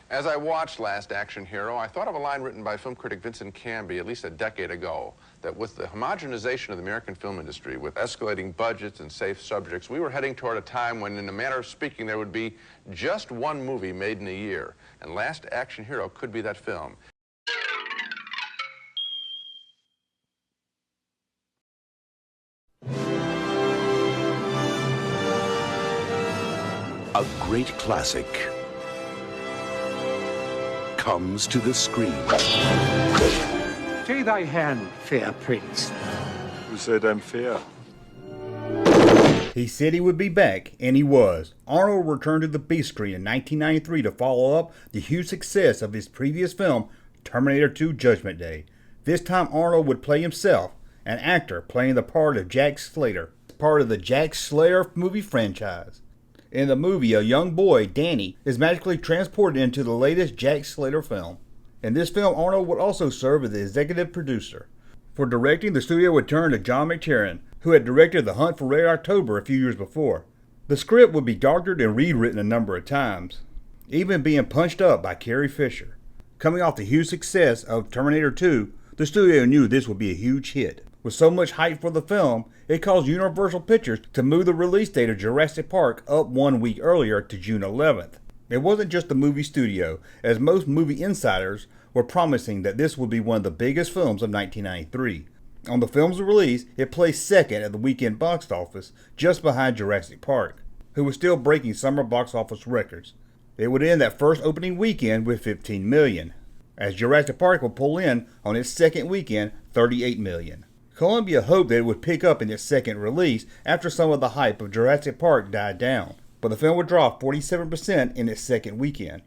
As I watched Last Action Hero, I thought of a line written by film critic Vincent Canby at least a decade ago, that with the homogenization of the American film industry, with escalating budgets and safe subjects, we were heading toward a time when, in a manner of speaking, there would be just one movie made in a year. And Last Action Hero could be that film. A great classic comes to the screen. Stay thy hand, fair prince. Who said I'm fair? He said he would be back, and he was. Arnold returned to the big screen in 1993 to follow up the huge success of his previous film, Terminator 2: Judgment Day. This time Arnold would play himself, an actor playing the part of Jack Slater, part of the Jack Slater movie franchise. In the movie, a young boy, Danny, is magically transported into the latest Jack Slater film. In this film, Arnold would also serve as the executive producer. For directing, the studio would turn to John McTiernan, who had directed The Hunt for Red October a few years before. The script would be doctored and rewritten a number of times, even being punched up by Carrie Fisher. Coming off the huge success of Terminator 2, the studio knew this would be a huge hit. With so much hype for the film, it caused Universal Pictures to move the release date of Jurassic Park up 1 week earlier to June 11th. It wasn't just the movie studio, as most movie insiders were promising that this would be one of the biggest films of 1993. On the film's release, it placed second at the weekend box office, just behind Jurassic Park, who was still breaking summer box office records. It would end that first opening weekend with $15 million, as Jurassic Park would pull in on its second weekend $38 million. Columbia hoped that it would pick up in its second release after some of the hype of Jurassic Park died down, but the film would drop 47% in its second weekend.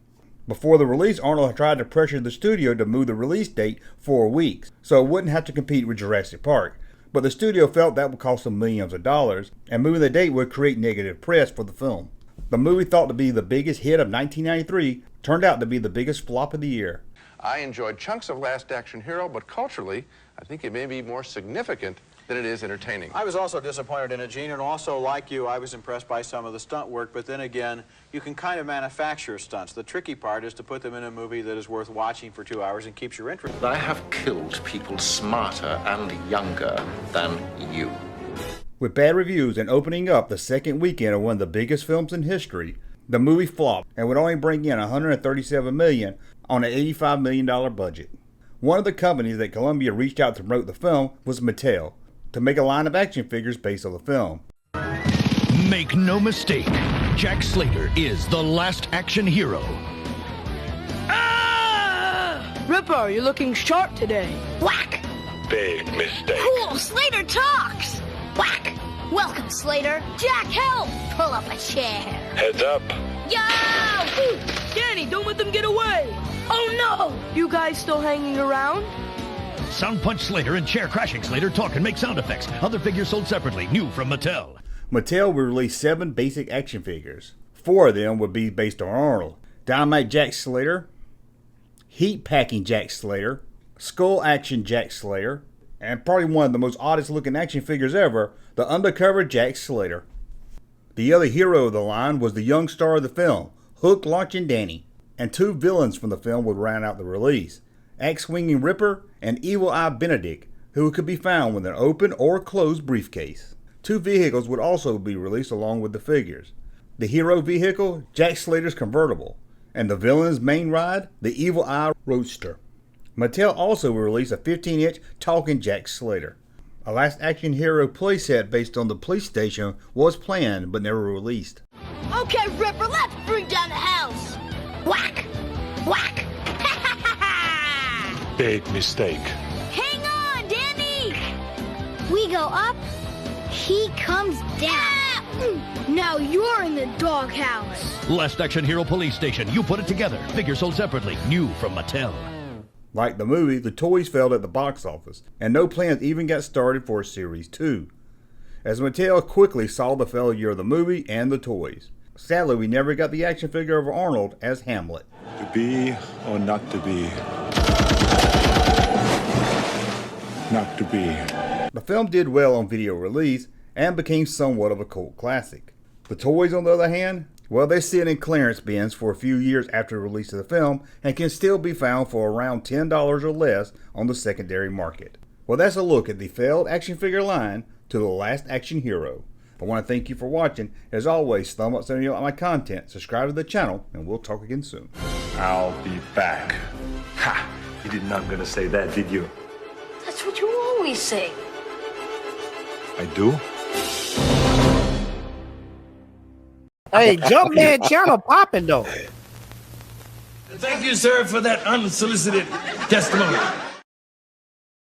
Before the release, Arnold had tried to pressure the studio to move the release date 4 weeks, so it wouldn't have to compete with Jurassic Park. But the studio felt that would cost them millions of dollars, and moving the date would create negative press for the film. The movie, thought to be the biggest hit of 1993, turned out to be the biggest flop of the year. I enjoyed chunks of Last Action Hero, but culturally, I think it may be more significant than it is entertaining. I was also disappointed in it, Gene, and also, like you, I was impressed by some of the stunt work, but then again, you can kind of manufacture stunts. The tricky part is to put them in a movie that is worth watching for 2 hours and keeps your interest. I have killed people smarter and younger than you. With bad reviews and opening up the second weekend of one of the biggest films in history, the movie flopped and would only bring in $137 million on an $85 million budget. One of the companies that Columbia reached out to promote the film was Mattel, to make a line of action figures based on the film. Make no mistake, Jack Slater is the last action hero. Ah! Ripper, you're looking sharp today. Whack! Big mistake. Cool, Slater talks! Whack! Welcome, Slater. Jack, help! Pull up a chair. Heads up. Yo! Ooh, Danny, don't let them get away! Oh no! You guys still hanging around? Sound Punch Slater and Chair Crashing Slater talk and make sound effects. Other figures sold separately, new from Mattel. Mattel would release 7 basic action figures. 4 of them would be based on Arnold: Dynamite Jack Slater, Heat Packing Jack Slater, Skull Action Jack Slater, and probably one of the most oddest looking action figures ever, the Undercover Jack Slater. The other hero of the line was the young star of the film, Hook Launching Danny, and 2 villains from the film would round out the release: Axe-swinging Ripper and Evil Eye Benedict, who could be found with an open or closed briefcase. 2 vehicles would also be released along with the figures: the hero vehicle, Jack Slater's convertible, and the villain's main ride, the Evil Eye Roadster. Mattel also will release a 15-inch Talking Jack Slater. A Last Action Hero playset based on the police station was planned but never released. Okay, Ripper, let's bring down the house! Whack! Whack! Big mistake. Hang on, Danny! We go up, he comes down. Now you're in the doghouse. Last Action Hero Police Station. You put it together. Figures sold separately, new from Mattel. Like the movie, the toys failed at the box office, and no plans even got started for a Series 2, as Mattel quickly saw the failure of the movie and the toys. Sadly, we never got the action figure of Arnold as Hamlet. To be or not to be? Not to be. The film did well on video release and became somewhat of a cult classic. The toys, on the other hand, Well, they sit in clearance bins for a few years after the release of the film and can still be found for around $10 or less on the secondary market. Well, that's a look at the failed action figure line to the last action hero. I want to thank you for watching. As always, thumb up if you like my content, subscribe to the channel, and we'll talk again soon. I'll be back. Ha! You did not gonna say that, did you? That's what you always say. I do? Hey, Junkman channel popping though. Thank you, sir, for that unsolicited testimony.